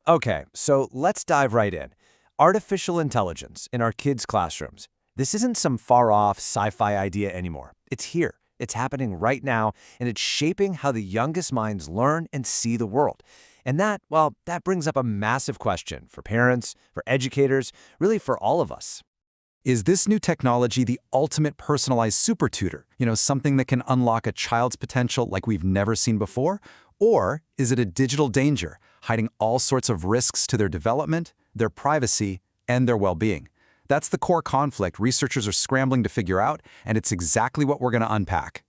Okay, so let's dive right in. Artificial intelligence in our kids' classrooms. This isn't some far-off sci-fi idea anymore. It's here. It's happening right now, and it's shaping how the youngest minds learn and see the world. And that, well, that brings up a massive question for parents, for educators, really for all of us. Is this new technology the ultimate personalized super tutor? Something that can unlock a child's potential like we've never seen before? Or is it a digital danger, hiding all sorts of risks to their development, their privacy, and their well-being? That's the core conflict researchers are scrambling to figure out, and it's exactly what we're going to unpack.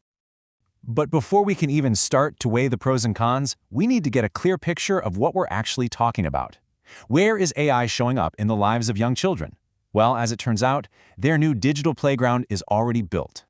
But before we can even start to weigh the pros and cons, we need to get a clear picture of what we're actually talking about. Where is AI showing up in the lives of young children? Well, as it turns out, their new digital playground is already built.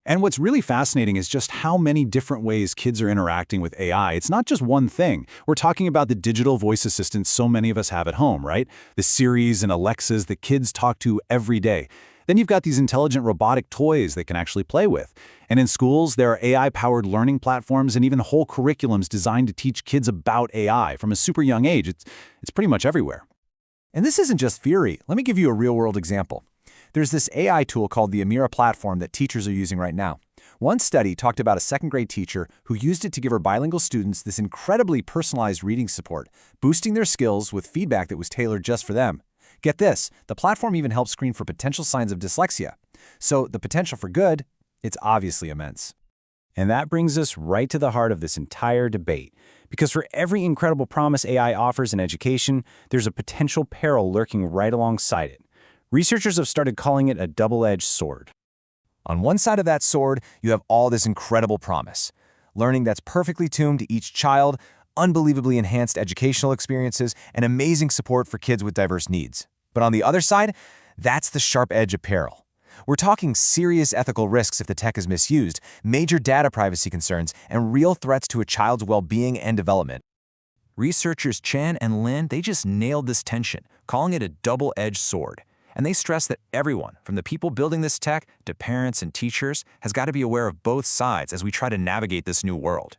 And what's really fascinating is just how many different ways kids are interacting with AI. It's not just one thing. We're talking about the digital voice assistants so many of us have at home, right? The Siris and Alexas that kids talk to every day. Then you've got these intelligent robotic toys they can actually play with. And in schools, there are AI-powered learning platforms and even whole curriculums designed to teach kids about AI from a super young age. It's pretty much everywhere. And this isn't just theory. Let me give you a real-world example. There's this AI tool called the Amira platform that teachers are using right now. One study talked about a second-grade teacher who used it to give her bilingual students this incredibly personalized reading support, boosting their skills with feedback that was tailored just for them. Get this, the platform even helps screen for potential signs of dyslexia. So the potential for good, it's obviously immense. And that brings us right to the heart of this entire debate. Because for every incredible promise AI offers in education, there's a potential peril lurking right alongside it. Researchers have started calling it a double-edged sword. On one side of that sword, you have all this incredible promise. Learning that's perfectly tuned to each child, unbelievably enhanced educational experiences, and amazing support for kids with diverse needs. But on the other side, that's the sharp edge of peril. We're talking serious ethical risks if the tech is misused, major data privacy concerns, and real threats to a child's well-being and development. Researchers Chan and Lin, they just nailed this tension, calling it a double-edged sword. And they stress that everyone, from the people building this tech to parents and teachers, has got to be aware of both sides as we try to navigate this new world.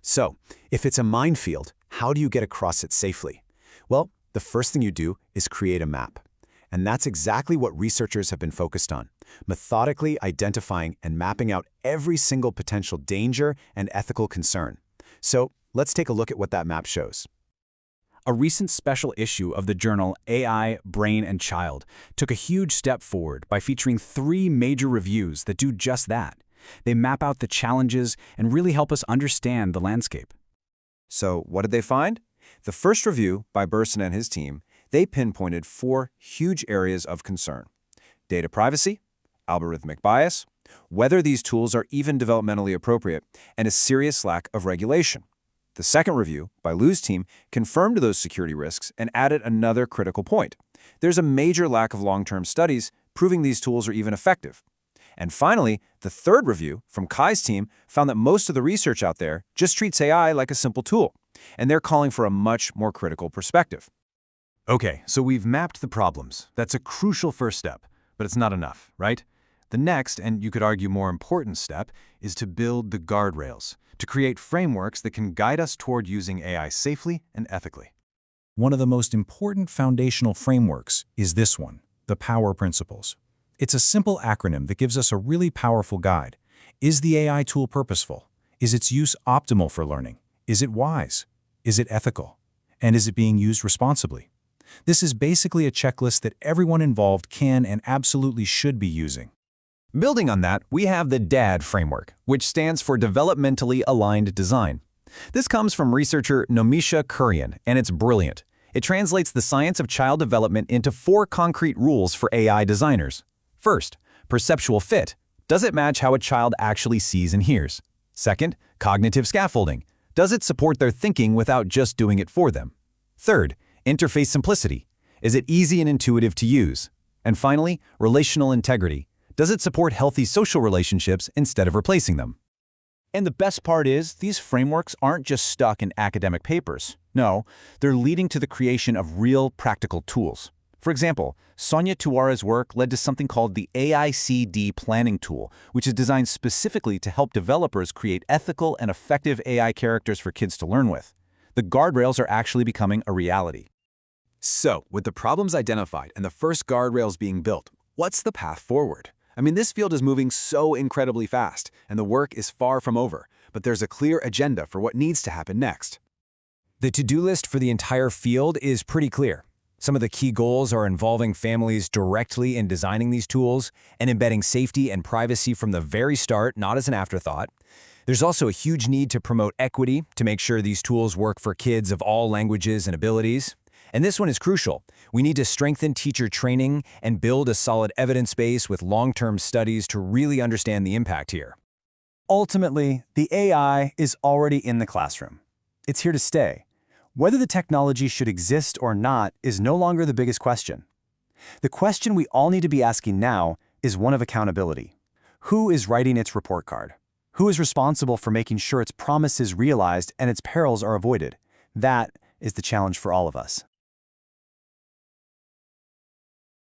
So, if it's a minefield, how do you get across it safely? Well, the first thing you do is create a map. And that's exactly what researchers have been focused on, methodically identifying and mapping out every single potential danger and ethical concern. So let's take a look at what that map shows. A recent special issue of the journal AI, Brain, and Child took a huge step forward by featuring 3 major reviews that do just that. They map out the challenges and really help us understand the landscape. So what did they find? The first review by Burson and his team, they pinpointed 4 huge areas of concern: data privacy, algorithmic bias, whether these tools are even developmentally appropriate, and a serious lack of regulation. The second review by Lou's team confirmed those security risks and added another critical point. There's a major lack of long-term studies proving these tools are even effective. And finally, the third review from Kai's team found that most of the research out there just treats AI like a simple tool, and they're calling for a much more critical perspective. Okay, so we've mapped the problems. That's a crucial first step, but it's not enough, right? The next, and you could argue more important step, is to build the guardrails, to create frameworks that can guide us toward using AI safely and ethically. One of the most important foundational frameworks is this one, the Power Principles. It's a simple acronym that gives us a really powerful guide. Is the AI tool purposeful? Is its use optimal for learning? Is it wise? Is it ethical? And is it being used responsibly? This is basically a checklist that everyone involved can and absolutely should be using. Building on that, we have the DAD framework, which stands for Developmentally Aligned Design. This comes from researcher Nomisha Kurian, and it's brilliant. It translates the science of child development into 4 concrete rules for AI designers. First, perceptual fit. Does it match how a child actually sees and hears? Second, cognitive scaffolding. Does it support their thinking without just doing it for them? Third, interface simplicity. Is it easy and intuitive to use? And finally, relational integrity. Does it support healthy social relationships instead of replacing them? And the best part is, these frameworks aren't just stuck in academic papers. No, they're leading to the creation of real practical tools. For example, Sonia Tuara's work led to something called the AICD planning tool, which is designed specifically to help developers create ethical and effective AI characters for kids to learn with. The guardrails are actually becoming a reality. So, with the problems identified and the first guardrails being built, what's the path forward? I mean, this field is moving so incredibly fast, and the work is far from over, but there's a clear agenda for what needs to happen next. The to-do list for the entire field is pretty clear. Some of the key goals are involving families directly in designing these tools and embedding safety and privacy from the very start, not as an afterthought. There's also a huge need to promote equity to make sure these tools work for kids of all languages and abilities. And this one is crucial. We need to strengthen teacher training and build a solid evidence base with long-term studies to really understand the impact here. Ultimately, the AI is already in the classroom. It's here to stay. Whether the technology should exist or not is no longer the biggest question. The question we all need to be asking now is one of accountability. Who is writing its report card? Who is responsible for making sure its promise is realized and its perils are avoided? That is the challenge for all of us.